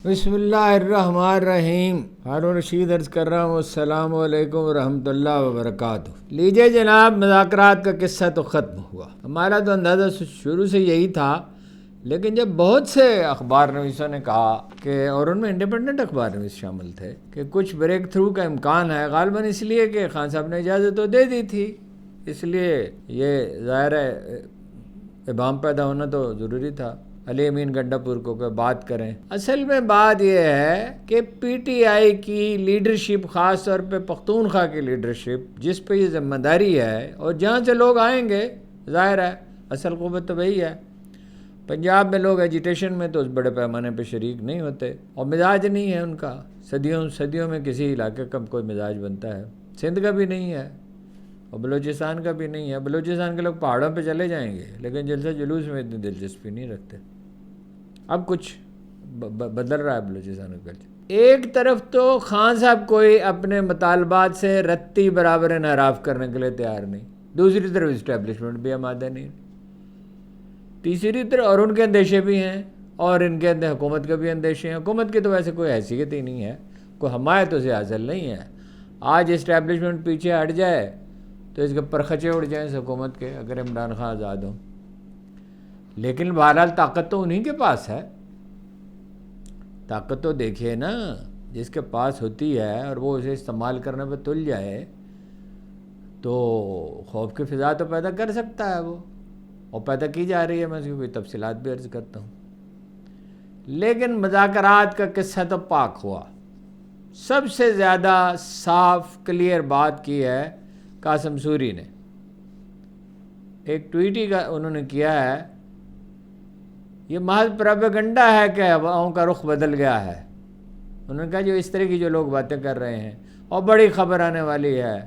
بسم اللہ الرحمن الرحیم۔ ہارون رشید عرض کر رہا ہوں السلام علیکم ورحمۃ اللہ وبرکاتہ۔ لیجئے جناب، مذاکرات کا قصہ تو ختم ہوا۔ ہمارا تو اندازہ شروع سے یہی تھا، لیکن جب بہت سے اخبار نویسوں نے کہا کہ، اور ان میں انڈیپینڈنٹ اخبار نویس شامل تھے، کہ کچھ بریک تھرو کا امکان ہے، غالباً اس لیے کہ خان صاحب نے اجازت تو دے دی تھی، اس لیے یہ ظاہر ہے ابہام پیدا ہونا تو ضروری تھا۔ علی امین گنڈا پور کو کہ بات کریں۔ اصل میں بات یہ ہے کہ پی ٹی آئی کی لیڈرشپ، خاص طور پہ پختونخوا کی لیڈرشپ، جس پہ یہ ذمہ داری ہے، اور جہاں سے لوگ آئیں گے، ظاہر ہے اصل قوت تو وہی ہے۔ پنجاب میں لوگ ایجیٹیشن میں تو اس بڑے پیمانے پہ شریک نہیں ہوتے، اور مزاج نہیں ہے ان کا۔ صدیوں میں کسی علاقے کا کوئی مزاج بنتا ہے، سندھ کا بھی نہیں ہے اور بلوچستان کا بھی نہیں ہے۔ بلوچستان کے لوگ پہاڑوں پہ چلے جائیں گے، لیکن جلسہ جلوس میں اتنی دلچسپی نہیں رکھتے۔ اب کچھ بدل رہا ہے بلوچستان کا کلچر۔ ایک طرف تو خان صاحب کوئی اپنے مطالبات سے رتی برابر انحراف کرنے کے لیے تیار نہیں، دوسری طرف اسٹیبلشمنٹ بھی آمادہ نہیں، تیسری طرف اور ان کے اندیشے بھی ہیں، اور ان کے اندر حکومت کے بھی اندیشے ہیں۔ حکومت کی تو ویسے کوئی حیثیت ہی نہیں ہے، کوئی حمایت اسے حاصل نہیں ہے۔ آج اسٹیبلشمنٹ پیچھے ہٹ جائے تو اس کے پرخچے اڑ جائیں اس حکومت کے، اگر عمران خان آزاد ہوں۔ لیکن بہرحال طاقت تو انہی کے پاس ہے۔ طاقت تو دیکھیے نا، جس کے پاس ہوتی ہے اور وہ اسے استعمال کرنے پہ تل جائے تو خوف کی فضا تو پیدا کر سکتا ہے وہ، اور پیدا کی جا رہی ہے۔ میں اس کی کوئی تفصیلات بھی عرض کرتا ہوں۔ لیکن مذاکرات کا قصہ تو پاک ہوا۔ سب سے زیادہ صاف کلیئر بات کی ہے قاسم سوری نے۔ ایک ٹویٹ ہی کا انہوں نے کیا ہے، یہ محض پروپیگنڈا ہے کہ ہواؤں کا رخ بدل گیا ہے۔ انہوں نے کہا جو اس طرح کی جو لوگ باتیں کر رہے ہیں، اور بڑی خبر آنے والی ہے،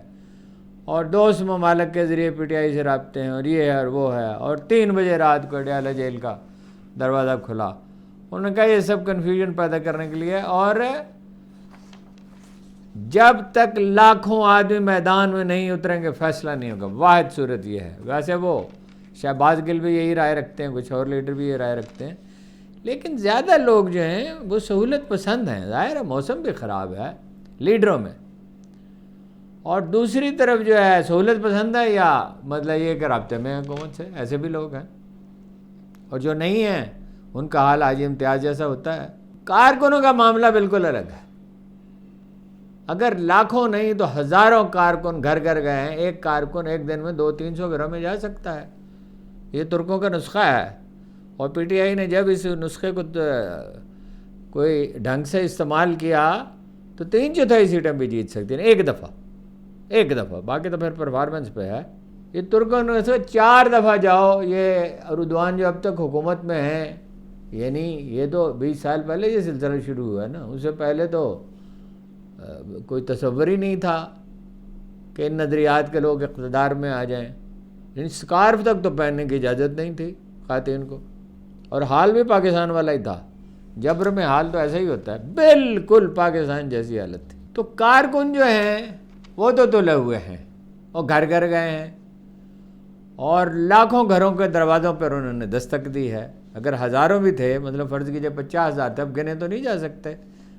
اور دوست ممالک کے ذریعے پی ٹی آئی سے رابطے ہیں، اور یہ ہے اور وہ ہے، اور 3 بجے رات کو اڈیالہ جیل کا دروازہ کھلا۔ انہوں نے کہا یہ سب کنفیوژن پیدا کرنے کے لیے، اور جب تک لاکھوں آدمی میدان میں نہیں اتریں گے فیصلہ نہیں ہوگا۔ واحد صورت یہ ہے۔ ویسے وہ شہباز گل بھی یہی رائے رکھتے ہیں، کچھ اور لیڈر بھی یہ رائے رکھتے ہیں، لیکن زیادہ لوگ جو ہیں وہ سہولت پسند ہیں۔ ظاہر ہے موسم بھی خراب ہے لیڈروں میں، اور دوسری طرف جو ہے سہولت پسند ہے، یا مطلب یہ کہ رابطے میں حکومت سے، ایسے بھی لوگ ہیں۔ اور جو نہیں ہیں ان کا حال حاجی امتیاز جیسا ہوتا ہے۔ کارکنوں کا معاملہ بالکل الگ ہے۔ اگر لاکھوں نہیں تو ہزاروں کارکن گھر گھر گئے ہیں، ایک کارکن ایک دن میں 200-300 گھروں میں جا سکتا ہے۔ یہ ترکوں کا نسخہ ہے، اور پی ٹی آئی نے جب اس نسخے کو کوئی ڈھنگ سے استعمال کیا تو 3/4 سیٹیں بھی جیت سکتی ہیں ایک دفعہ، باقی تو پھر پرفارمنس پہ ہے۔ یہ ترکوں نے 4 دفعہ جاؤ، یہ اردوان جو اب تک حکومت میں ہیں، یعنی یہ تو 20 سال پہلے یہ سلسلہ شروع ہوا ہے نا، اس سے پہلے تو کوئی تصور ہی نہیں تھا کہ ان نظریات کے لوگ اقتدار میں آ جائیں۔ یعنی سکارف تک تو پہننے کی اجازت نہیں تھی خواتین کو، اور حال بھی پاکستان والا ہی تھا۔ جبر میں حال تو ایسا ہی ہوتا ہے، بالکل پاکستان جیسی حالت تھی۔ تو کارکن جو ہیں وہ تو تلے ہوئے ہیں، اور گھر گھر گئے ہیں، اور لاکھوں گھروں کے دروازوں پر انہوں نے دستک دی ہے۔ اگر ہزاروں بھی تھے، مطلب فرض کیجئے 50,000 تھے، اب گنے تو نہیں جا سکتے،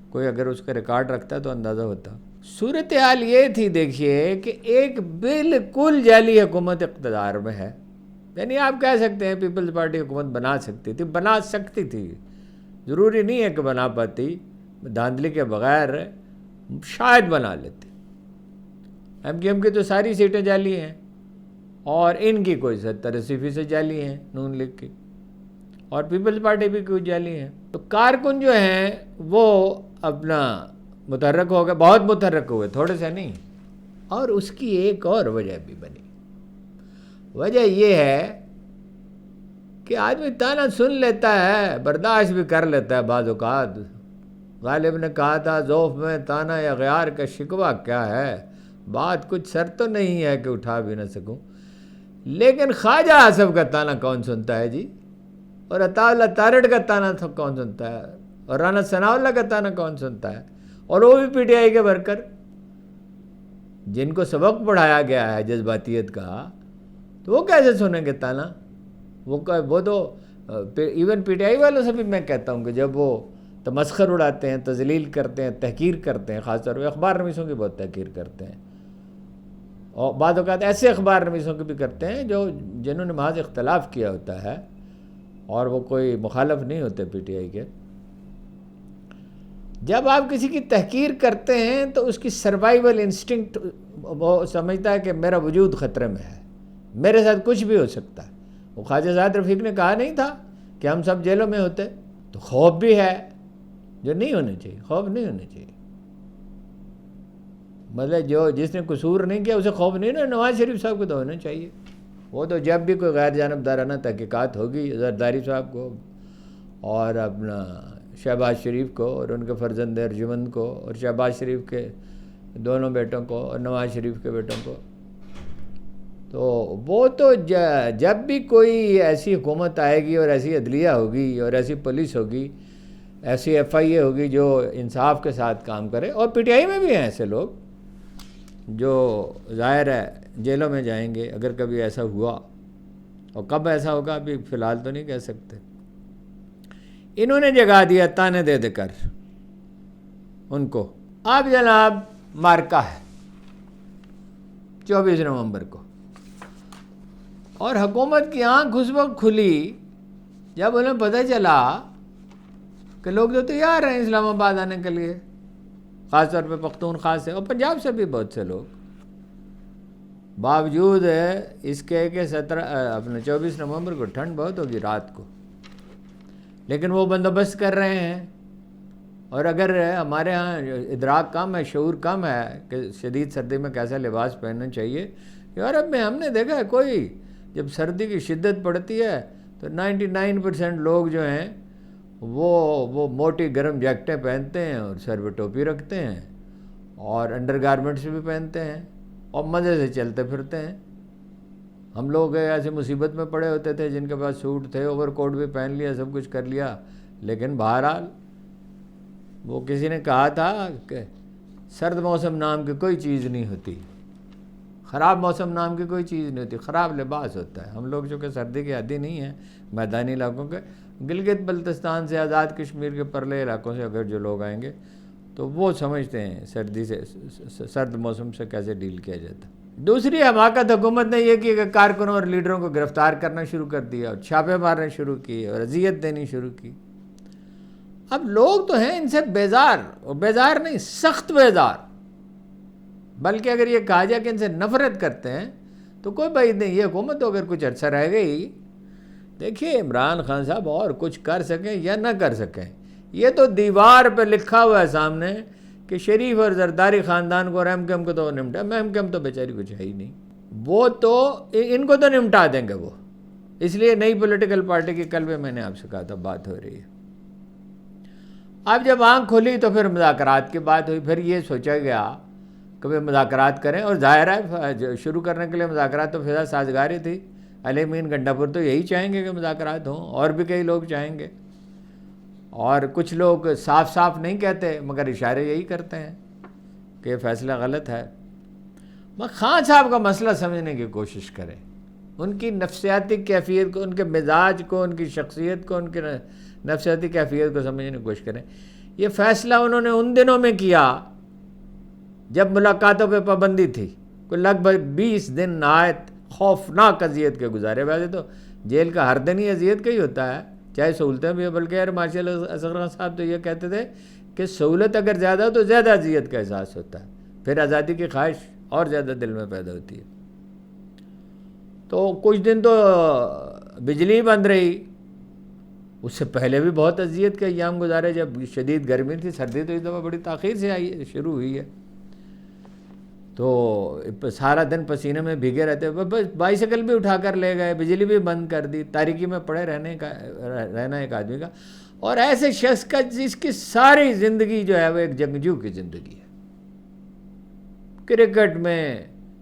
کوئی اگر اس کا ریکارڈ رکھتا تو اندازہ ہوتا۔ صورتحال یہ تھی، دیکھیے کہ ایک بالکل جعلی حکومت اقتدار میں ہے۔ یعنی آپ کہہ سکتے ہیں پیپلز پارٹی حکومت بنا سکتی تھی، ضروری نہیں ہے کہ بنا پاتی، دھاندلی کے بغیر شاید بنا لیتی۔ ایم کیو ایم کی تو ساری سیٹیں جعلی ہیں، اور ان کی کوئی 70-80% جعلی ہیں، نون لیگ کی، اور پیپلز پارٹی بھی کوئی جعلی ہیں۔ تو کارکن جو ہیں وہ اپنا متحرک ہو گئے، بہت متحرک ہوئے، تھوڑے سے نہیں۔ اور اس کی ایک اور وجہ بھی بنی۔ وجہ یہ ہے کہ آدمی تانا سن لیتا ہے، برداشت بھی کر لیتا ہے بعض اوقات۔ غالب نے کہا تھا ذوف میں تانا یا غیار کا شکوہ کیا ہے، بات کچھ سر تو نہیں ہے کہ اٹھا بھی نہ سکوں۔ لیکن خواجہ آصف کا تانا کون سنتا ہے جی، اور عطا اللہ تارڑ کا تانا کون سنتا ہے، اور رانا ثناء اللہ کا تانا کون سنتا ہے، اور وہ بھی پی ٹی آئی کے ورکر جن کو سبق پڑھایا گیا ہے جذباتیت کا، تو وہ کیسے سنیں گے تانا؟ وہ تو ایون پی ٹی آئی والوں سے بھی میں کہتا ہوں کہ جب وہ تمسخر اڑاتے ہیں، تذلیل کرتے ہیں، تحقیر کرتے ہیں، خاص طور پہ اخبار نویسوں کی بہت تحقیر کرتے ہیں، اور بعض اوقات ایسے اخبار نویسوں کی بھی کرتے ہیں جنہوں نے محض اختلاف کیا ہوتا ہے اور وہ کوئی مخالف نہیں ہوتے پی ٹی آئی کے۔ جب آپ کسی کی تحقیر کرتے ہیں تو اس کی سروائیول انسٹنکٹ وہ سمجھتا ہے کہ میرا وجود خطرے میں ہے، میرے ساتھ کچھ بھی ہو سکتا ہے۔ وہ خواجہ زاد رفیق نے کہا نہیں تھا کہ ہم سب جیلوں میں ہوتے؟ تو خوف بھی ہے جو نہیں ہونا چاہیے، خوف نہیں ہونا چاہیے۔ مطلب جس نے قصور نہیں کیا اسے خوف نہیں نا، نواز شریف صاحب کو تو ہونا چاہیے۔ وہ تو جب بھی کوئی غیر جانبدارانہ تحقیقات ہوگی زرداری صاحب کو اور اپنا شہباز شریف کو اور ان کے فرزند ارجمند کو اور شہباز شریف کے دونوں بیٹوں کو اور نواز شریف کے بیٹوں کو، تو وہ تو جب بھی کوئی ایسی حکومت آئے گی اور ایسی عدلیہ ہوگی اور ایسی پولیس ہوگی، ایسی ایف آئی اے ہوگی جو انصاف کے ساتھ کام کرے، اور پی ٹی آئی میں بھی ہیں ایسے لوگ جو ظاہر ہے جیلوں میں جائیں گے اگر کبھی ایسا ہوا، اور کب ایسا ہوگا ابھی فی الحال تو نہیں کہہ سکتے۔ انہوں نے جگا دیا تانے دے دے کر ان کو۔ اب جناب مارکا ہے 24 نومبر کو، اور حکومت کی آنکھ اس وقت کھلی جب انہیں پتہ چلا کہ لوگ تو تیار ہیں اسلام آباد آنے کے لیے، خاص طور پہ پختونخوا سے اور پنجاب سے بھی بہت سے لوگ، باوجود اس کے کہ 24 نومبر کو ٹھنڈ بہت ہوگی رات کو، لیکن وہ بندوبست کر رہے ہیں۔ اور اگر ہمارے ہاں ادراک کم ہے، شعور کم ہے کہ شدید سردی میں کیسا لباس پہننا چاہیے، یورپ میں ہم نے دیکھا ہے کوئی جب سردی کی شدت پڑتی ہے تو 99% لوگ جو ہیں وہ موٹی گرم جیکٹیں پہنتے ہیں اور سر پہ ٹوپی رکھتے ہیں اور انڈر گارمنٹس بھی پہنتے ہیں اور مزے سے چلتے پھرتے ہیں۔ ہم لوگ ایسے مصیبت میں پڑے ہوتے تھے جن کے پاس سوٹ تھے، اوور کوٹ بھی پہن لیا، سب کچھ کر لیا، لیکن بہرحال وہ کسی نے کہا تھا کہ سرد موسم نام کی کوئی چیز نہیں ہوتی، خراب موسم نام کی کوئی چیز نہیں ہوتی، خراب لباس ہوتا ہے۔ ہم لوگ جو کہ سردی کے عادی نہیں ہیں، میدانی علاقوں کے، گلگت بلتستان سے، آزاد کشمیر کے پرلے علاقوں سے اگر جو لوگ آئیں گے تو وہ سمجھتے ہیں سردی سے، سرد موسم سے کیسے ڈیل کیا جاتا ہے۔ دوسری حماقت حکومت نے یہ کی کہ کارکنوں اور لیڈروں کو گرفتار کرنا شروع کر دیا اور چھاپے مارنے شروع کیے اور اذیت دینی شروع کی۔ اب لوگ تو ہیں ان سے بیزار، اور بیزار نہیں، سخت بیزار، بلکہ اگر یہ کہا جائے کہ ان سے نفرت کرتے ہیں تو کوئی بعید نہیں، یہ حکومت تو اگر کچھ عرصہ رہ گئی، دیکھیے عمران خان صاحب اور کچھ کر سکیں یا نہ کر سکیں، یہ تو دیوار پہ لکھا ہوا ہے سامنے کہ شریف اور زرداری خاندان کو اور ایم کیو ایم کو تو نمٹا، ایم کیو ایم تو بیچاری کچھ ہے ہی نہیں، وہ تو ان کو تو نمٹا دیں گے وہ۔ اس لیے نئی پولیٹیکل پارٹی کی کل بھی میں نے آپ سے کہا تھا بات ہو رہی ہے۔ اب جب آنکھ کھلی تو پھر مذاکرات کی بات ہوئی، پھر یہ سوچا گیا کہ وہ مذاکرات کریں، اور ظاہر ہے شروع کرنے کے لیے مذاکرات تو فضا سازگاری تھی، علی امین گنڈا پور تو یہی چاہیں گے کہ مذاکرات ہوں، اور بھی کئی لوگ چاہیں گے، اور کچھ لوگ صاف صاف نہیں کہتے مگر اشارے یہی کرتے ہیں کہ یہ فیصلہ غلط ہے۔ خان صاحب کا مسئلہ سمجھنے کی کوشش کریں، ان کی نفسیاتی کیفیت کو، ان کے مزاج کو، ان کی شخصیت کو، ان کی نفسیاتی کیفیت کو سمجھنے کی کوشش کریں۔ یہ فیصلہ انہوں نے ان دنوں میں کیا جب ملاقاتوں پہ پابندی تھی، کوئی لگ بھگ 20 دن نہایت خوفناک اذیت کے گزارے۔ ویسے تو جیل کا ہر دن ہی اذیت کا ہی ہوتا ہے، چاہے سہولتیں بھی ہو، بلکہ یار مارشل اصغر خان صاحب تو یہ کہتے تھے کہ سہولت اگر زیادہ ہو تو زیادہ اذیت کا احساس ہوتا ہے، پھر آزادی کی خواہش اور زیادہ دل میں پیدا ہوتی ہے۔ تو کچھ دن تو بجلی بند رہی، اس سے پہلے بھی بہت اذیت کے ایام گزارے، جب شدید گرمی تھی، سردی تو اس دفعہ بڑی تاخیر سے آئی شروع ہوئی ہے، تو سارا دن پسینے میں بھیگے رہتے، بس بائیسیکل بھی اٹھا کر لے گئے، بجلی بھی بند کر دی، تاریکی میں پڑے رہنا ایک آدمی کا، اور ایسے شخص کا جس کی ساری زندگی جو ہے وہ ایک جنگجو کی زندگی ہے، کرکٹ میں،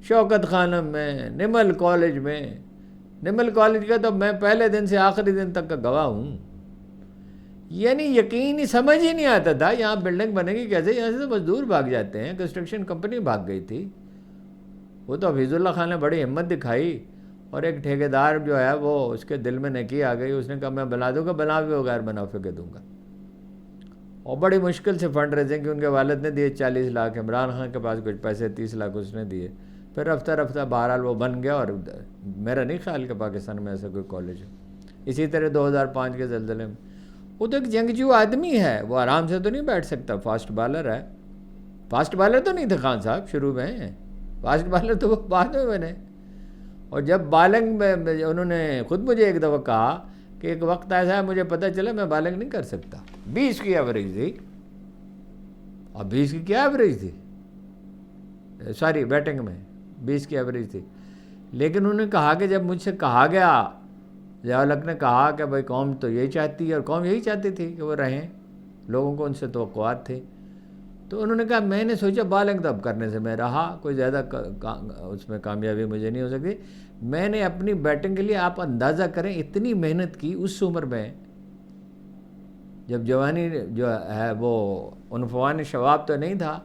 شوکت خانم میں، نمل کالج میں، نمل کالج کا تو میں پہلے دن سے آخری دن تک کا گواہ ہوں، یعنی یقین ہی سمجھ ہی نہیں آتا تھا یہاں بلڈنگ بنے گی کیسے، یہاں سے تو مزدور بھاگ جاتے ہیں، کنسٹرکشن کمپنی بھاگ گئی تھی، وہ تو حفیظ اللہ خان نے بڑی ہمت دکھائی، اور ایک ٹھیکیدار جو ہے وہ اس کے دل میں نیکی آ گئی، اس نے کہا میں بنا دوں گا، بنا بھی بغیر منافع کے دوں گا، اور بڑی مشکل سے فنڈ ریزنگ کی ان کے والد نے دیے 40 لاکھ، عمران خان کے پاس کچھ پیسے 30 لاکھ اس نے دیے، پھر رفتہ رفتہ بہرحال وہ بن گیا، اور میرا نہیں خیال کہ پاکستان میں ایسا کوئی کالج ہے۔ اسی طرح 2005 کے زلزلے میں وہ تو ایک جنگجو آدمی ہے، وہ آرام سے تو نہیں بیٹھ سکتا، فاسٹ بالر ہے۔ فاسٹ بالر تو نہیں تھے خان صاحب شروع میں، فاسٹ بالر تو وہ بعد میں بنے۔ اور جب بالنگ میں انہوں نے خود مجھے ایک دفعہ کہا کہ ایک وقت ایسا ہے مجھے پتہ چلا میں بالنگ نہیں کر سکتا، 20 کی ایوریج تھی، اور 20 کی کیا ایوریج تھی، سوری بیٹنگ میں 20 کی ایوریج تھی، لیکن انہوں نے کہا کہ جب مجھ سے کہا گیا، ضیاء الحق نے کہا کہ بھائی قوم تو یہی چاہتی ہے، اور قوم یہی چاہتی تھی کہ وہ رہیں، لوگوں کو ان سے توقعات تھے، تو انہوں نے کہا میں نے سوچا بالنگ تو اب کرنے سے میں رہا، کوئی زیادہ اس میں کامیابی مجھے نہیں ہو سکتی، میں نے اپنی بیٹنگ کے لیے، آپ اندازہ کریں اتنی محنت کی اس عمر میں، جب جوانی جو ہے وہ عنفوان شباب تو نہیں تھا،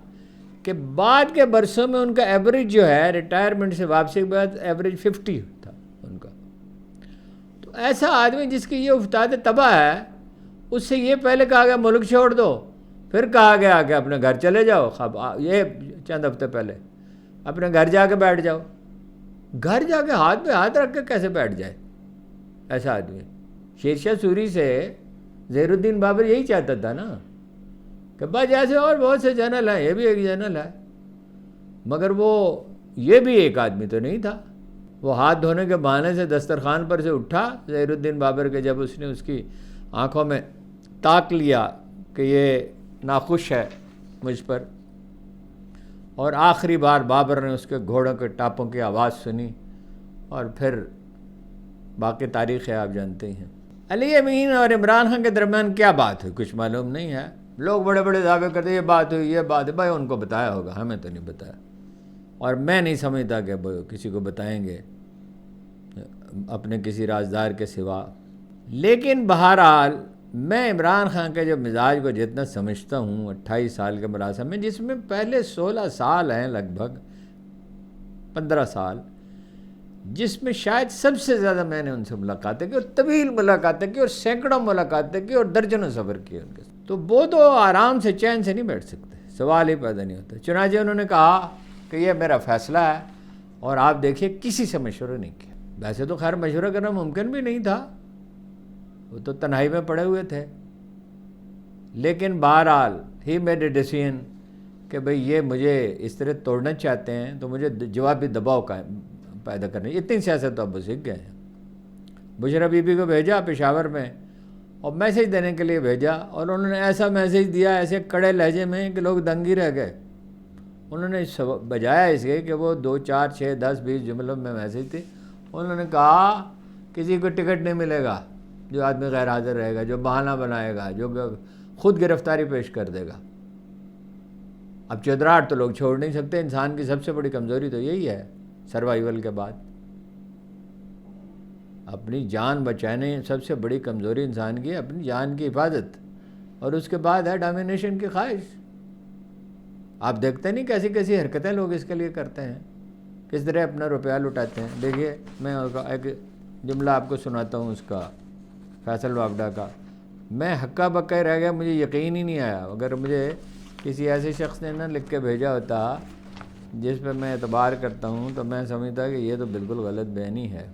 کہ بعد کے برسوں میں ان کا ایوریج جو ہے ریٹائرمنٹ سے واپسی کے بعد ایوریج 50 تھا ان کا۔ تو ایسا آدمی جس کی یہ افتاد تباہ ہے، اس سے یہ پہلے کہا گیا ملک چھوڑ دو، پھر کہا گیا کہ اپنے گھر چلے جاؤ، یہ چند ہفتے پہلے اپنے گھر جا کے بیٹھ جاؤ، گھر جا کے ہاتھ پہ ہاتھ رکھ کے کیسے بیٹھ جائے ایسا آدمی؟ شیرشاہ سوری سے زہیر الدین بابر یہی چاہتا تھا نا کہ بس ایسے اور بہت سے جنرل ہیں، یہ بھی ایک جنرل ہے، مگر وہ یہ بھی ایک آدمی تو نہیں تھا۔ وہ ہاتھ دھونے کے بہانے سے دسترخوان پر سے اٹھا زہیر الدین بابر کے، جب اس نے اس کی آنکھوں میں تاک لیا کہ یہ ناخوش ہے مجھ پر، اور آخری بار بابر نے اس کے گھوڑوں کے ٹاپوں کی آواز سنی، اور پھر باقی تاریخ ہے آپ جانتے ہیں۔ علی امین اور عمران خان کے درمیان کیا بات ہوئی کچھ معلوم نہیں ہے، لوگ بڑے بڑے دعوے کرتے یہ بات ہوئی، یہ بات ہے، بھائی ان کو بتایا ہوگا، ہمیں تو نہیں بتایا، اور میں نہیں سمجھتا کہ کسی کو بتائیں گے اپنے کسی رازدار کے سوا۔ لیکن بہرحال میں عمران خان کے جو مزاج کو جتنا سمجھتا ہوں 28 سال کے مراسم میں، جس میں پہلے 16 سال ہیں لگ بھگ 15 سال، جس میں شاید سب سے زیادہ میں نے ان سے ملاقاتیں کی، اور طویل ملاقاتیں کی، اور سینکڑوں ملاقاتیں کی، اور درجنوں سفر کیے ان کے ساتھ، تو وہ تو آرام سے چین سے نہیں بیٹھ سکتے، سوال ہی پیدا نہیں ہوتا۔ چنانچہ انہوں نے کہا کہ یہ میرا فیصلہ ہے، اور آپ دیکھیے کسی سے مشورہ نہیں کیا۔ ویسے تو خیر مشورہ کرنا ممکن بھی نہیں تھا، وہ تو تنہائی میں پڑے ہوئے تھے، لیکن بہرحال ہی میڈ اے ڈیسیژن کہ بھئی یہ مجھے اس طرح توڑنا چاہتے ہیں تو مجھے جوابی دباؤ کا پیدا کرنے، اتنی سیاست تو اب وہ سیکھ گئے ہیں۔ بشرا بی بی کو بھیجا پشاور میں، اور میسیج دینے کے لیے بھیجا، اور انہوں نے ایسا میسیج دیا ایسے کڑے لہجے میں کہ لوگ دنگ ہی رہ گئے۔ انہوں نے بجایا اس کے کہ وہ 2 4 6 10 20 جملوں میں میسیج تھی، انہوں نے کہا کسی کو ٹکٹ نہیں ملے گا جو آدمی غیر حاضر رہے گا، جو بہانہ بنائے گا، جو خود گرفتاری پیش کر دے گا۔ اب چودراہٹ تو لوگ چھوڑ نہیں سکتے، انسان کی سب سے بڑی کمزوری تو یہی ہے سروائیول کے بعد، اپنی جان بچانے سب سے بڑی کمزوری انسان کی ہے اپنی جان کی حفاظت، اور اس کے بعد ہے ڈومینیشن کی خواہش۔ آپ دیکھتے نہیں کیسی کیسی حرکتیں لوگ اس کے لیے کرتے ہیں، کس طرح اپنا روپیہ لٹاتے ہیں۔ دیکھیے میں ایک جملہ آپ کو سناتا ہوں اس کا، فیصل وابڈا کا، میں ہکا بکا رہ گیا، مجھے یقین ہی نہیں آیا، اگر مجھے کسی ایسے شخص نے نہ لکھ کے بھیجا ہوتا جس پہ میں اعتبار کرتا ہوں تو میں سمجھتا کہ یہ تو بالکل غلط بیانی ہے۔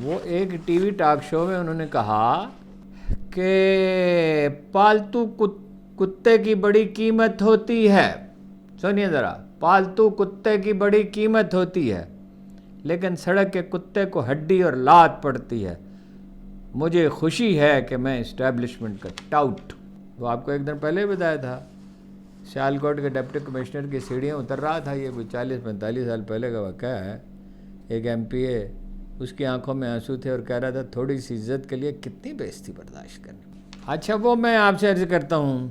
وہ ایک ٹی وی ٹاک شو میں انہوں نے کہا کہ پالتو کتے کی بڑی قیمت ہوتی ہے، سنیے ذرا، پالتو کتے کی بڑی قیمت ہوتی ہے لیکن سڑک کے کتے کو ہڈی اور لات پڑتی ہے، مجھے خوشی ہے کہ میں اسٹیبلشمنٹ کا ٹاؤٹ۔ وہ آپ کو ایک دن پہلے بتایا تھا، سیالکوٹ کے ڈپٹی کمشنر کی سیڑھیاں اتر رہا تھا، یہ کوئی 40-45 سال پہلے کا واقعہ ہے، ایک ایم پی اے، اس کی آنکھوں میں آنسو تھے اور کہہ رہا تھا تھوڑی سی عزت کے لیے کتنی بے عزتی برداشت کرنی۔ اچھا وہ میں آپ سے عرض کرتا ہوں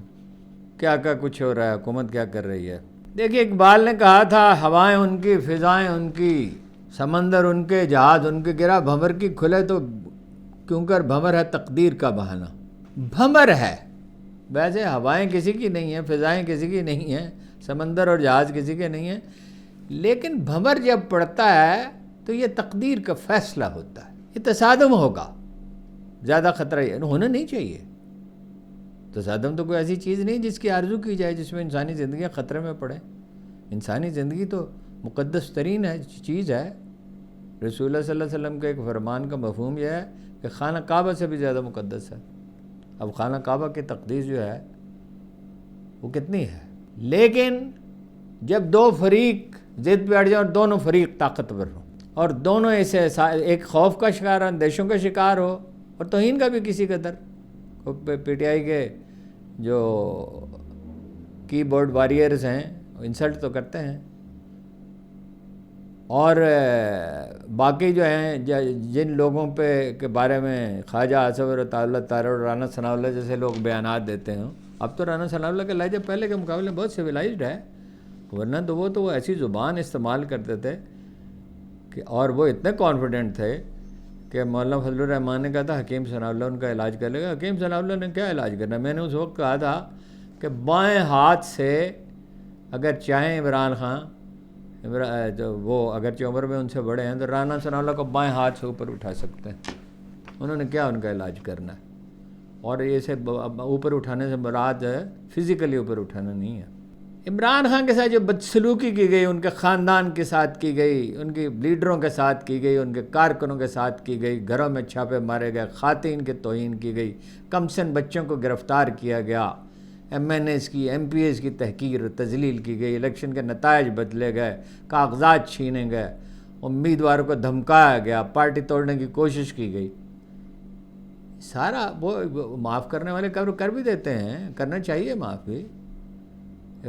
کیا کچھ ہو رہا ہے، حکومت کیا کر رہی ہے۔ دیکھیے اقبال نے کہا تھا ہوائیں ان کی، فضائیں ان کی، سمندر ان کے، جہاز ان کے، گرا بھنور کی کھلے تو کیوں کر بھنور ہے تقدیر کا بہانہ۔ بھنور ہے، ویسے ہوائیں کسی کی نہیں ہیں، فضائیں کسی کی نہیں ہیں، سمندر اور جہاز کسی کے نہیں ہیں، لیکن بھنور جب پڑتا ہے تو یہ تقدیر کا فیصلہ ہوتا ہے، یہ تصادم ہوگا، زیادہ خطرہ یہ ہونا نہیں چاہیے، تصادم تو کوئی ایسی چیز نہیں جس کی آرزو کی جائے جس میں انسانی زندگیاں خطرے میں پڑیں. انسانی زندگی تو مقدس ترین چیز ہے. رسول اللہ صلی اللہ علیہ وسلم کے ایک فرمان کا مفہوم یہ ہے کہ خانہ کعبہ سے بھی زیادہ مقدس ہے. اب خانہ کعبہ کی تقدیس جو ہے وہ کتنی ہے. لیکن جب دو فریق ضد پہ اڑ جائیں اور دونوں فریق طاقتور ہوں اور دونوں ایسے ایک خوف کا شکار ہو, اندیشوں کا شکار ہو اور توہین کا بھی کسی قدر, پی ٹی آئی کے جو کی بورڈ واریئرز ہیں انسلٹ تو کرتے ہیں, اور باقی جو ہیں جن لوگوں پہ کے بارے میں خواجہ آصف اللہ تعالیٰ اور رانا ثناء اللہ جیسے لوگ بیانات دیتے ہیں. اب تو رانا ثناء اللہ کا لہجہ پہلے کے مقابلے میں بہت سویلائزڈ ہے, ورنہ تو وہ ایسی زبان استعمال کرتے تھے کہ, اور وہ اتنے کانفیڈنٹ تھے کہ مولانا فضل الرحمان نے کہا تھا حکیم ثناء اللہ ان کا علاج کر لے گا. حکیم ثناء اللہ نے کیا علاج کرنا. میں نے اس وقت کہا تھا کہ بائیں ہاتھ سے اگر چاہیں عمران خان, وہ اگرچہ عمر میں ان سے بڑے ہیں, تو رانا ثناء اللہ کو بائیں ہاتھ سے اوپر اٹھا سکتے ہیں. انہوں نے کیا ان کا علاج کرنا ہے. اور یہ سے اوپر اٹھانے سے مراد ہے فزیکلی اوپر اٹھانا نہیں ہے. عمران خان کے ساتھ جو بدسلوکی کی گئی, ان کے خاندان کے ساتھ کی گئی, ان کی لیڈروں کے ساتھ کی گئی, ان کے کارکنوں کے ساتھ کی گئی, گھروں میں چھاپے مارے گئے, خواتین کی توہین کی گئی, کم سن بچوں کو گرفتار کیا گیا, ایم این ایس کی ایم پی ایس کی تحقیر و تذلیل کی گئی, الیکشن کے نتائج بدلے گئے, کاغذات چھینے گئے, امیدواروں کو دھمکایا گیا, پارٹی توڑنے کی کوشش کی گئی. سارا وہ معاف کرنے والے کر بھی دیتے ہیں, کرنا چاہیے معاف بھی.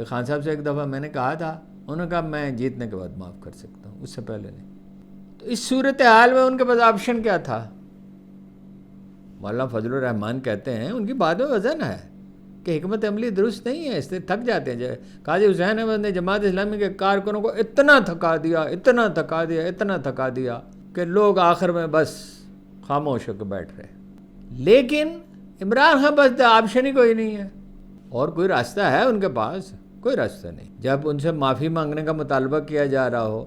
خان صاحب سے ایک دفعہ میں نے کہا تھا, انہوں نے کہا میں جیتنے کے بعد معاف کر سکتا ہوں, اس سے پہلے نہیں. تو اس صورتحال میں ان کے پاس آپشن کیا تھا. مولانا فضل الرحمان کہتے ہیں ان کی بات میں وزن ہے کہ حکمت عملی درست نہیں ہے, اس سے تھک جاتے ہیں. قاضی حسین احمد نے جماعت اسلامی کے کارکنوں کو اتنا تھکا دیا کہ لوگ آخر میں بس خاموش ہو کے بیٹھ رہے. لیکن عمران خان بس آپشن ہی کوئی نہیں ہے, اور کوئی راستہ ہے ان کے پاس؟ کوئی راستہ نہیں. جب ان سے معافی مانگنے کا مطالبہ کیا جا رہا ہو,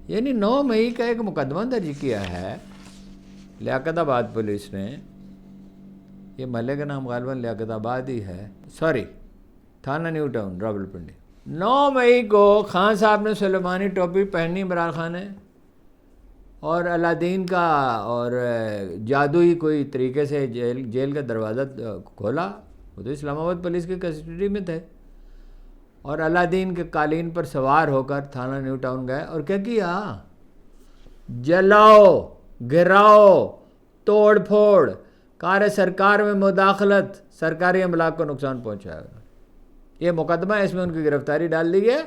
یعنی 9 مئی کا ایک مقدمہ درج کیا ہے لیاقت آباد پولیس نے, یہ محلے کا نام غالباً لیاقت آباد ہی ہے, تھانہ نیو ٹاؤن راولپنڈی. 9 مئی کو خان صاحب نے سلیمانی ٹوپی پہنی عمران خان نے, اور الادین کا اور جادوئی کوئی طریقے سے جیل کا دروازہ کھولا. وہ تو اسلام آباد پولیس کی کسٹڈی میں تھے, اور الادین کے قالین پر سوار ہو کر تھانہ نیو ٹاؤن گئے. اور کیا کیا؟ جلاؤ, گراؤ, توڑ پھوڑ, کار سرکار میں مداخلت, سرکاری املاک کو نقصان پہنچایا. یہ مقدمہ ہے, اس میں ان کی گرفتاری ڈال دی گئی.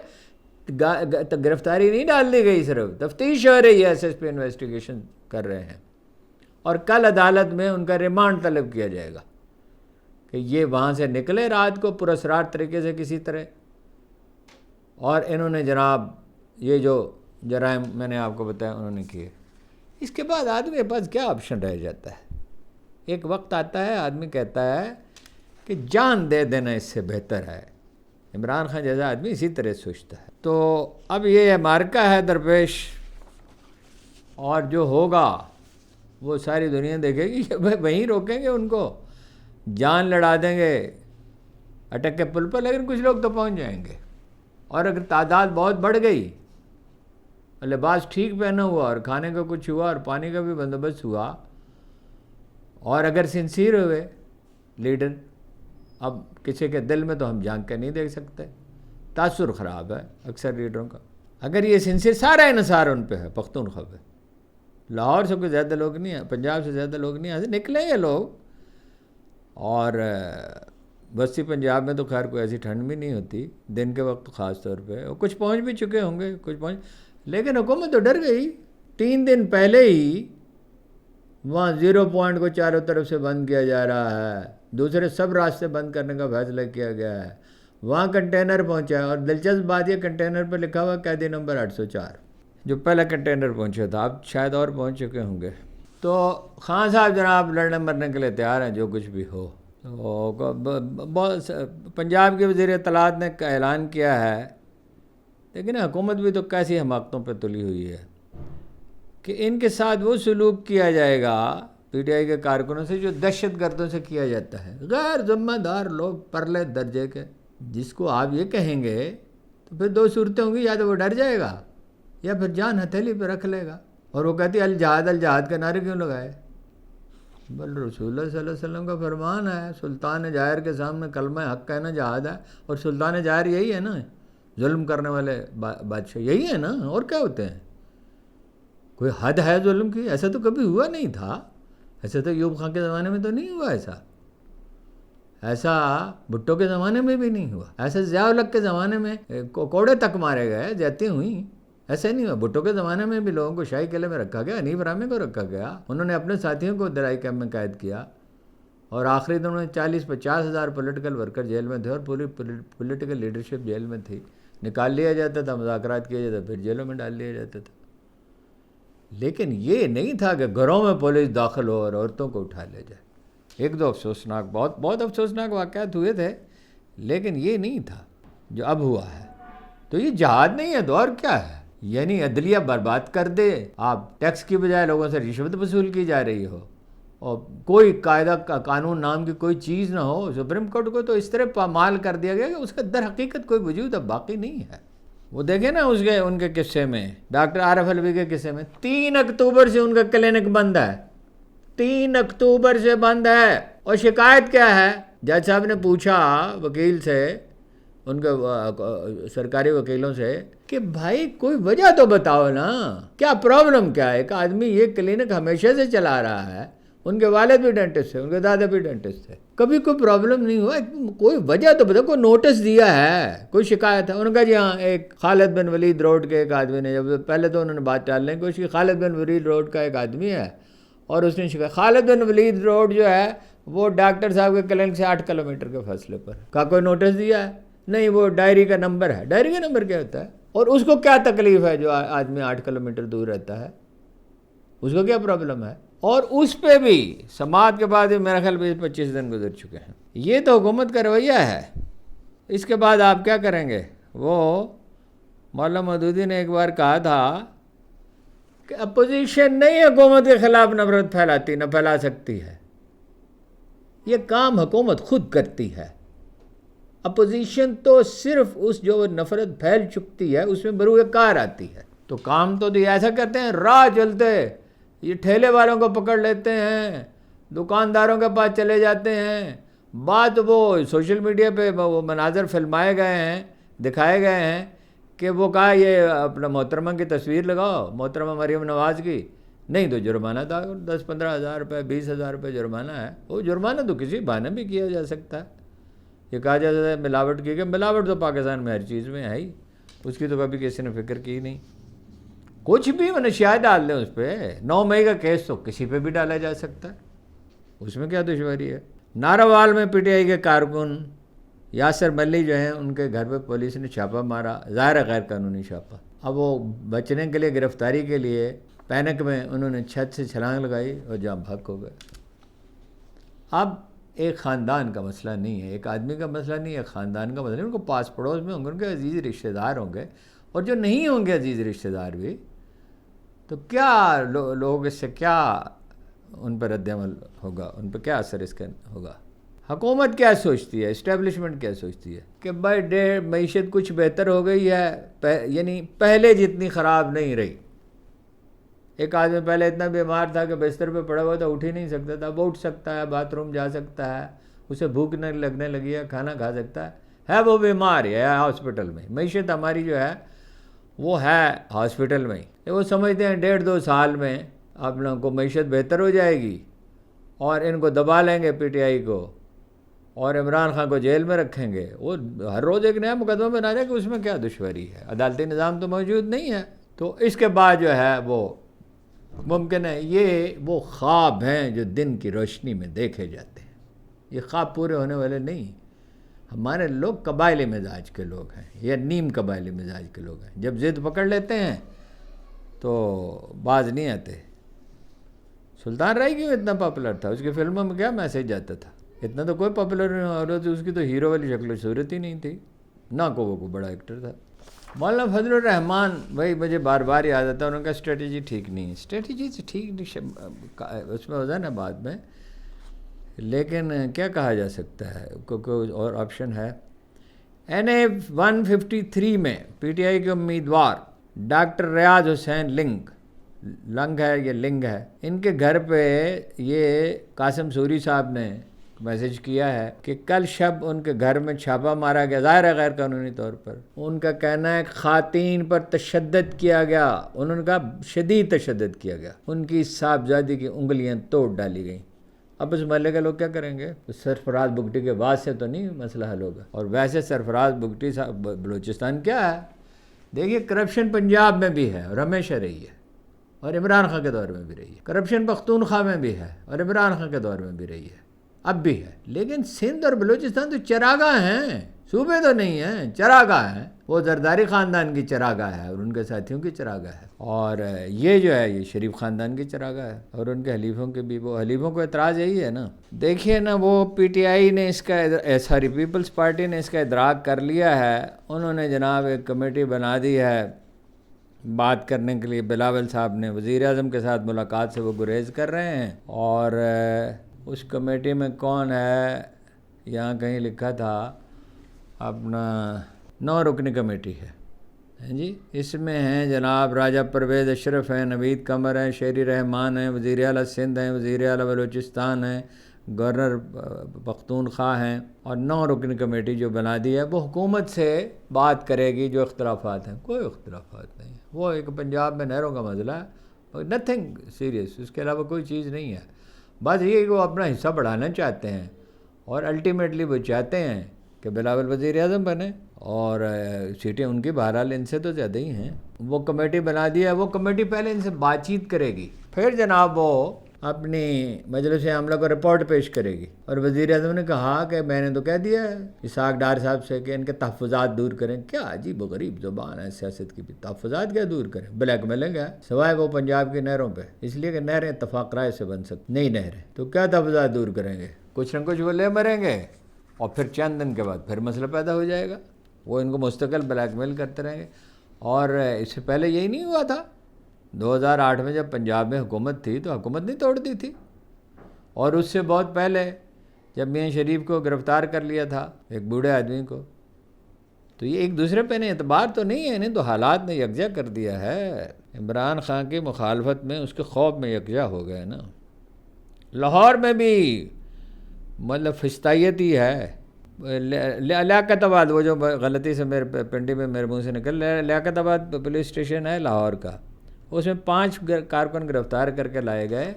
گرفتاری نہیں ڈال دی گئی, صرف تفتیش ہو رہی ہے, ایس ایس پی انویسٹیگیشن کر رہے ہیں, اور کل عدالت میں ان کا ریمانڈ طلب کیا جائے گا کہ یہ وہاں سے نکلے رات کو پراسرار طریقے سے کسی طرح. اور انہوں نے جناب یہ جو جرائم میں نے آپ کو بتایا انہوں نے کیے. اس کے بعد آدمی کے پاس کیا آپشن رہ جاتا ہے؟ ایک وقت آتا ہے آدمی کہتا ہے کہ جان دے دینا اس سے بہتر ہے. عمران خان جیسا آدمی اسی طرح سوچتا ہے. تو اب یہ معرکہ ہے درپیش, اور جو ہوگا وہ ساری دنیا دیکھے گی. وہیں روکیں گے ان کو, جان لڑا دیں گے اٹک کے پل پر, لیکن کچھ لوگ تو پہنچ جائیں گے. اور اگر تعداد بہت بڑھ گئی, لباس ٹھیک پہنا ہوا, اور کھانے کا کچھ ہوا, اور پانی کا بھی بندوبست ہوا, اور اگر سنسیر ہوئے لیڈر, اب کسی کے دل میں تو ہم جھانک کے نہیں دیکھ سکتے, تاثر خراب ہے اکثر لیڈروں کا. اگر یہ سنسیر سارا انحصار ان پہ ہے, پختونخوا پہ, لاہور سے کوئی زیادہ لوگ نہیں ہیں, پنجاب سے زیادہ لوگ نہیں ہیں, نکلیں گے لوگ. اور بستی پنجاب میں تو خیر کوئی ایسی ٹھنڈ بھی نہیں ہوتی دن کے وقت خاص طور پہ, اور کچھ پہنچ بھی چکے ہوں گے, لیکن حکومت تو ڈر گئی. 3 دن پہلے ہی وہاں 0 پوائنٹ کو چاروں طرف سے بند کیا جا رہا ہے, دوسرے سب راستے بند کرنے کا فیصلہ کیا گیا ہے. وہاں کنٹینر پہنچا ہے, اور دلچسپ بات یہ کنٹینر پہ لکھا ہوا قیدی نمبر 804, جو پہلا کنٹینر پہنچا تھا. اب شاید اور پہنچ چکے ہوں گے. تو خان صاحب جناب لڑنے مرنے کے لیے تیار ہیں, جو کچھ بھی ہو. پنجاب کے وزیر اطلاعات نے اعلان کیا ہے, لیکن حکومت بھی تو کیسی حماقتوں پہ تلی ہوئی ہے کہ ان کے ساتھ وہ سلوک کیا جائے گا پی ٹی آئی کے کارکنوں سے جو دہشت گردوں سے کیا جاتا ہے، غیر ذمہ دار لوگ پرلے درجے کے، جس کو آپ یہ کہیں گے تو پھر دو صورتیں ہوں گی، یا تو وہ ڈر جائے گا یا پھر جان ہتھیلی پہ رکھ لے گا، اور وہ کہتی ہے الجہاد الجہاد کے نعرے کیوں لگائے؟ بل رسول اللہ صلی اللہ علیہ وسلم کا فرمان ہے، سلطان جائر کے سامنے کلمہ حق کہنا جہاد ہے، اور سلطان جائر یہی ہے نا، ظلم کرنے والے بادشاہ یہی ہے نا، اور کیا ہوتے ہیں؟ کوئی حد ہے ظلم کی؟ ایسا تو کبھی ہوا نہیں تھا، ایسا تو ایوب خان کے زمانے میں تو نہیں ہوا، ایسا بھٹو کے زمانے میں بھی نہیں ہوا، ایسا ضیاء الحق کے زمانے میں کوڑے تک مارے گئے، زیادتیاں ہوئیں، ایسا نہیں ہوا۔ بھٹو کے زمانے میں بھی لوگوں کو شاہی قلعے میں رکھا گیا، حنیف رحمی کو رکھا گیا، انہوں نے اپنے ساتھیوں کو درائی کیمپ میں قید کیا، اور آخری دنوں میں 40-50 ہزار پولیٹیکل ورکر جیل میں تھے، اور پوری پولیٹیکل لیڈرشپ جیل میں تھی، نکال لیا جاتا تھا، مذاکرات کیا جاتا، پھر جیلوں میں ڈال لیا جاتا تھا۔ لیکن یہ نہیں تھا کہ گھروں میں پولیس داخل ہو اور عورتوں کو اٹھا لے جائے۔ ایک دو افسوسناک، بہت افسوسناک واقعات ہوئے تھے، لیکن یہ نہیں تھا جو اب ہوا ہے۔ تو یہ جہاد نہیں ہے تو اور کیا ہے؟ یعنی عدلیہ برباد کر دے، آپ ٹیکس کی بجائے لوگوں سے رشوت وصول کی جا رہی ہو، اور کوئی قاعدہ قانون نام کی کوئی چیز نہ ہو۔ سپریم کورٹ کو تو اس طرح پامال کر دیا گیا کہ اس کا در حقیقت کوئی وجود اب باقی نہیں ہے۔ وہ دیکھیں نا ان کے قصے میں، ڈاکٹر عارف علوی کے قصے میں 3 اکتوبر سے ان کا کلینک بند ہے، 3 اکتوبر سے بند ہے، اور شکایت کیا ہے؟ جج صاحب نے پوچھا وکیل سے، ان کے سرکاری وکیلوں سے، کہ بھائی کوئی وجہ تو بتاؤ نا، کیا پرابلم کیا ہے؟ ایک آدمی یہ کلینک ہمیشہ سے چلا رہا ہے، ان کے والد بھی ڈینٹسٹ تھے، ان کے دادا بھی ڈینٹسٹ تھے، کبھی کوئی پرابلم نہیں ہوا، کوئی وجہ تو بتاؤ، کوئی نوٹس دیا ہے، کوئی شکایت ہے؟ انہوں نے کہا جی ہاں، ایک خالد بن ولید روڈ کے ایک آدمی نے، جب پہلے تو انہوں نے بات ٹالنے کی کوشش کی، خالد بن ولید روڈ کا ایک آدمی ہے اور اس نے شکایت، خالد بن ولید روڈ جو ہے وہ ڈاکٹر صاحب کے کلینک سے 8 کلومیٹر کے فاصلے پر، کہا کوئی نوٹس دیا ہے؟ نہیں، وہ ڈائری کا نمبر ہے۔ ڈائری کا نمبر کیا ہوتا ہے؟ اور اس کو کیا تکلیف ہے جو آدمی 8 کلومیٹر دور رہتا ہے؟ اس کو کیا پرابلم ہے؟ اور اس پہ بھی سماعت کے بعد میرا خیال 25 دن گزر چکے ہیں۔ یہ تو حکومت کا رویہ ہے۔ اس کے بعد آپ کیا کریں گے؟ وہ مولانا مودودی نے ایک بار کہا تھا کہ اپوزیشن نہیں حکومت کے خلاف نفرت پھیلاتی، نہ پھیلا سکتی ہے، یہ کام حکومت خود کرتی ہے۔ اپوزیشن تو صرف اس جو نفرت پھیل چکتی ہے اس میں بروئے کار آتی ہے۔ تو کام تو یہ ایسا کرتے ہیں، راہ چلتے یہ ٹھیلے والوں کو پکڑ لیتے ہیں، دکانداروں کے پاس چلے جاتے ہیں، بات وہ سوشل میڈیا پہ وہ مناظر فلمائے گئے ہیں، دکھائے گئے ہیں کہ وہ کہا یہ اپنا محترمہ کی تصویر لگاؤ، محترمہ مریم نواز کی، نہیں تو جرمانہ تھا 10-15 ہزار روپے، 20 ہزار روپے جرمانہ ہے۔ وہ جرمانہ تو کسی بہانے بھی کیا جا سکتا ہے۔ یہ کہا جاتا ہے ملاوٹ کی، کہ ملاوٹ تو پاکستان میں ہر چیز میں ہے ہی، اس کی تو کبھی کسی نے فکر کی نہیں۔ کچھ بھی منشیات ڈال دیں اس پہ، 9 مئی کا کیس تو کسی پہ بھی ڈالا جا سکتا ہے، اس میں کیا دشواری ہے؟ ناروال میں پی ٹی آئی کے کارکن یاسر ملی جو ہیں، ان کے گھر پہ پولیس نے چھاپہ مارا، ظاہر ہے غیر قانونی چھاپہ۔ اب وہ بچنے کے لیے، گرفتاری کے لیے پینک میں انہوں نے چھت سے چھلانگ لگائی اور جہاں بھاگ ہو گئے۔ اب ایک خاندان کا مسئلہ نہیں ہے، ایک آدمی کا مسئلہ نہیں ہے، ایک خاندان کا مسئلہ ہے۔ ان کو پاس پڑوس میں ہوں گے، ان کے عزیز رشتہ دار ہوں گے، اور جو نہیں ہوں گے عزیز رشتہ دار بھی، تو کیا لوگ اس سے کیا ان پر رد عمل ہوگا، ان پہ کیا اثر اس کا ہوگا؟ حکومت کیا سوچتی ہے، اسٹیبلشمنٹ کیا سوچتی ہے کہ بھائی معیشت کچھ بہتر ہو گئی ہے، یعنی پہلے جتنی خراب نہیں رہی۔ ایک آدمی پہلے اتنا بیمار تھا کہ بستر پہ پڑا ہوا تھا، اٹھ ہی نہیں سکتا تھا، اب اٹھ سکتا ہے، باتھ روم جا سکتا ہے، اسے بھوک نہ لگنے لگی ہے، کھانا کھا سکتا ہے وہ بیمار ہے ہاسپٹل میں۔ معیشت ہماری جو ہے وہ ہے ہاسپٹل میں ہی۔ وہ سمجھتے ہیں 1.5-2 سال میں آپ لوگوں کو معیشت بہتر ہو جائے گی، اور ان کو دبا لیں گے پی ٹی آئی کو، اور عمران خان کو جیل میں رکھیں گے۔ وہ ہر روز ایک نیا مقدمہ بنا رہے کہ اس میں کیا دشواری ہے، عدالتی نظام تو موجود نہیں ہے۔ تو اس کے بعد جو ہے وہ ممکن ہے، یہ وہ خواب ہیں جو دن کی روشنی میں دیکھے جاتے ہیں، یہ خواب پورے ہونے والے نہیں۔ ہمارے لوگ قبائلی مزاج کے لوگ ہیں، یا نیم قبائلی مزاج کے لوگ ہیں، جب ضد پکڑ لیتے ہیں تو باز نہیں آتے۔ سلطان رائی کیوں اتنا پاپولر تھا؟ اس کی فلموں میں کیا میسیج جاتا تھا؟ اتنا تو کوئی پاپولر نہیں ہو رہا تھی، اس کی تو ہیرو والی شکل و صورت ہی نہیں تھی، نہ کوئی بڑا ایکٹر تھا۔ مولانا فضل الرحمان بھائی مجھے بار بار یاد آتا ہے، انہوں کا اسٹریٹجی ٹھیک نہیں ہے، اسٹریٹجی سے ٹھیک نہیں، اس میں ہو جائے نا بعد میں، لیکن کیا کہا جا سکتا ہے، کوئی اور آپشن ہے؟ NA 153 میں پی ٹی آئی کے امیدوار ڈاکٹر ریاض حسین لنگ ہے، یہ لنگ ہے، ان کے گھر پہ یہ قاسم سوری صاحب نے میسج کیا ہے کہ کل شب ان کے گھر میں چھاپا مارا گیا، ظاہر ہے غیر قانونی طور پر، ان کا کہنا ہے خواتین پر تشدد کیا گیا، انہوں نے کہا شدید تشدد کیا گیا، ان کی صاحبزادی کی انگلیاں توڑ ڈالی گئیں۔ اب اس محلے کے لوگ کیا کریں گے؟ سرفراز بگٹی کے بعد سے تو نہیں مسئلہ حل ہوگا، اور ویسے سرفراز بگٹی صاحب بلوچستان کیا ہے؟ دیکھیے کرپشن پنجاب میں بھی ہے اور ہمیشہ رہی ہے، اور عمران خان کے دور میں بھی رہی ہے، کرپشن پختونخوا میں بھی ہے اور عمران خان کے دور میں بھی رہی ہے، اب بھی ہے، لیکن سندھ اور بلوچستان تو چراگاہ ہیں، صوبے تو نہیں ہیں، چراگاہ ہیں، وہ زرداری خاندان کی چراگاہ ہے اور ان کے ساتھیوں کی چراگاہ ہے، اور یہ جو ہے یہ شریف خاندان کی چراگاہ ہے اور ان کے حلیفوں کے بھی، وہ حلیفوں کو اعتراض یہی ہے نا۔ دیکھیے نا، وہ پی ٹی آئی نے اس کا سوری پیپلز پارٹی نے اس کا ادراک کر لیا ہے، انہوں نے جناب ایک کمیٹی بنا دی ہے بات کرنے کے لیے، بلاول صاحب نے وزیر اعظم کے ساتھ ملاقات سے وہ گریز کر رہے ہیں، اور اس کمیٹی میں کون ہے؟ یہاں کہیں لکھا تھا اپنا 9 رکنی کمیٹی ہے جی، اس میں ہیں جناب راجہ پرویز اشرف ہیں، نوید قمر ہیں، شیری رحمان ہیں، وزیر اعلیٰ سندھ ہیں، وزیر اعلیٰ بلوچستان ہیں، گورنر پختونخوا ہیں، اور 9 رکنی کمیٹی جو بنا دی ہے وہ حکومت سے بات کرے گی جو اختلافات ہیں، کوئی اختلافات نہیں، وہ ایک پنجاب میں نہروں کا مسئلہ ہے، نتھنگ سیریس، اس کے علاوہ کوئی چیز نہیں ہے، بس یہ کہ وہ اپنا حصہ بڑھانا چاہتے ہیں اور الٹیمیٹلی وہ چاہتے ہیں کہ بلاول وزیر اعظم بنے، اور سیٹیں ان کی بہرحال ان سے تو زیادہ ہی ہیں۔ وہ کمیٹی بنا دیا ہے، وہ کمیٹی پہلے ان سے بات چیت کرے گی، پھر جناب وہ اپنی مجلس عاملہ کو رپورٹ پیش کرے گی، اور وزیر اعظم نے کہا کہ میں نے تو کہہ دیا ہے اسحاق ڈار صاحب سے کہ ان کے تحفظات دور کریں۔ کیا عجیب و غریب زبان ہے سیاست کی بھی، تحفظات کیا دور کریں؟ بلیک میلنگ ہے، سوائے وہ پنجاب کی نہروں پہ، اس لیے کہ نہریں اتفاق رائے سے بن سکتی، نئی نہریں، تو کیا تحفظات دور کریں گے؟ کچھ نہ کچھ وہ لے مریں گے، اور پھر چند دن کے بعد پھر مسئلہ پیدا ہو جائے گا، وہ ان کو مستقل بلیک میل کرتے رہیں گے۔ اور اس سے پہلے یہی نہیں ہوا تھا، 2008 میں جب پنجاب میں حکومت تھی تو حکومت نہیں توڑ دی تھی، اور اس سے بہت پہلے جب میاں شریف کو گرفتار کر لیا تھا، ایک بوڑھے آدمی کو، تو یہ ایک دوسرے پہ انہیں اعتبار تو نہیں ہے، انہیں تو حالات نے یکجا کر دیا ہے، عمران خان کی مخالفت میں، اس کے خوف میں یکجا ہو گئے نا۔ لاہور میں بھی مطلب فستائیت ہی ہے، لیاقت آباد، وہ جو غلطی سے میرے پنڈی میں میرے منہ سے نکل، لیاقت آباد پولیس اسٹیشن ہے لاہور کا، اس میں 5 کارکن گرفتار کر کے لائے گئے،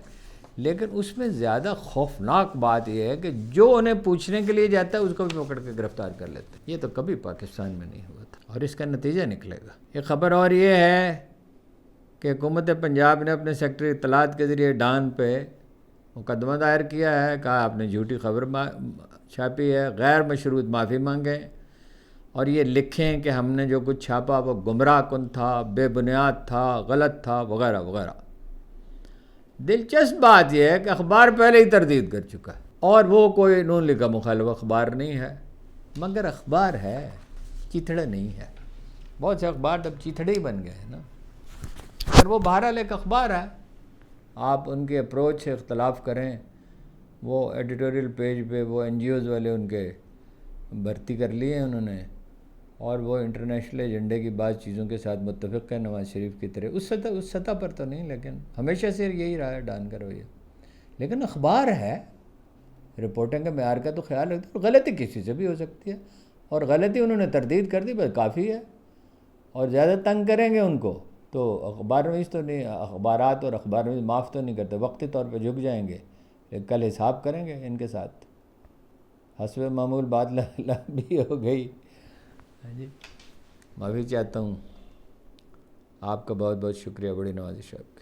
لیکن اس میں زیادہ خوفناک بات یہ ہے کہ جو انہیں پوچھنے کے لیے جاتا ہے اس کو بھی پکڑ کے گرفتار کر لیتے ہیں۔ یہ تو کبھی پاکستان میں نہیں ہوا تھا، اور اس کا نتیجہ نکلے گا۔ ایک خبر اور یہ ہے کہ حکومت پنجاب نے اپنے سیکٹری اطلاعات کے ذریعے ڈان پہ مقدمہ دائر کیا ہے، کہا آپ نے جھوٹی خبر چھاپی ہے، غیر مشروط معافی مانگیں، اور یہ لکھیں کہ ہم نے جو کچھ چھاپا وہ گمراہ کن تھا، بے بنیاد تھا، غلط تھا، وغیرہ وغیرہ۔ دلچسپ بات یہ ہے کہ اخبار پہلے ہی تردید کر چکا ہے، اور وہ کوئی نون لیگ کا مخالف اخبار نہیں ہے، مگر اخبار ہے، چیتھڑا نہیں ہے۔ بہت سے اخبار تب چیتھڑے ہی بن گئے ہیں نا، اور وہ بہرحال ایک اخبار ہے، آپ ان کے اپروچ سے اختلاف کریں، وہ ایڈیٹوریل پیج پہ وہ NGOs والے ان کے بھرتی کر لیے ہیں انہوں نے، اور وہ انٹرنیشنل ایجنڈے کی بعض چیزوں کے ساتھ متفق ہے نواز شریف کی طرح، اس سطح پر تو نہیں، لیکن ہمیشہ سے یہی رہا ہے ڈان کا رویہ، لیکن اخبار ہے، رپورٹنگ کے معیار کا تو خیال رکھتے ہیں، غلطی کسی سے بھی ہو سکتی ہے، اور غلطی انہوں نے تردید کر دی، بس کافی ہے، اور زیادہ تنگ کریں گے ان کو تو اخبار نویس تو نہیں، اخبارات اور اخبار نویس معاف تو نہیں کرتے، وقتی طور پہ جھک جائیں گے، لیکن کل حساب کریں گے ان کے ساتھ۔ حسب معمول بات لمبی ہو گئی جی، معافی چاہتا ہوں، آپ کا بہت بہت شکریہ، بڑی نوازش آپ کی۔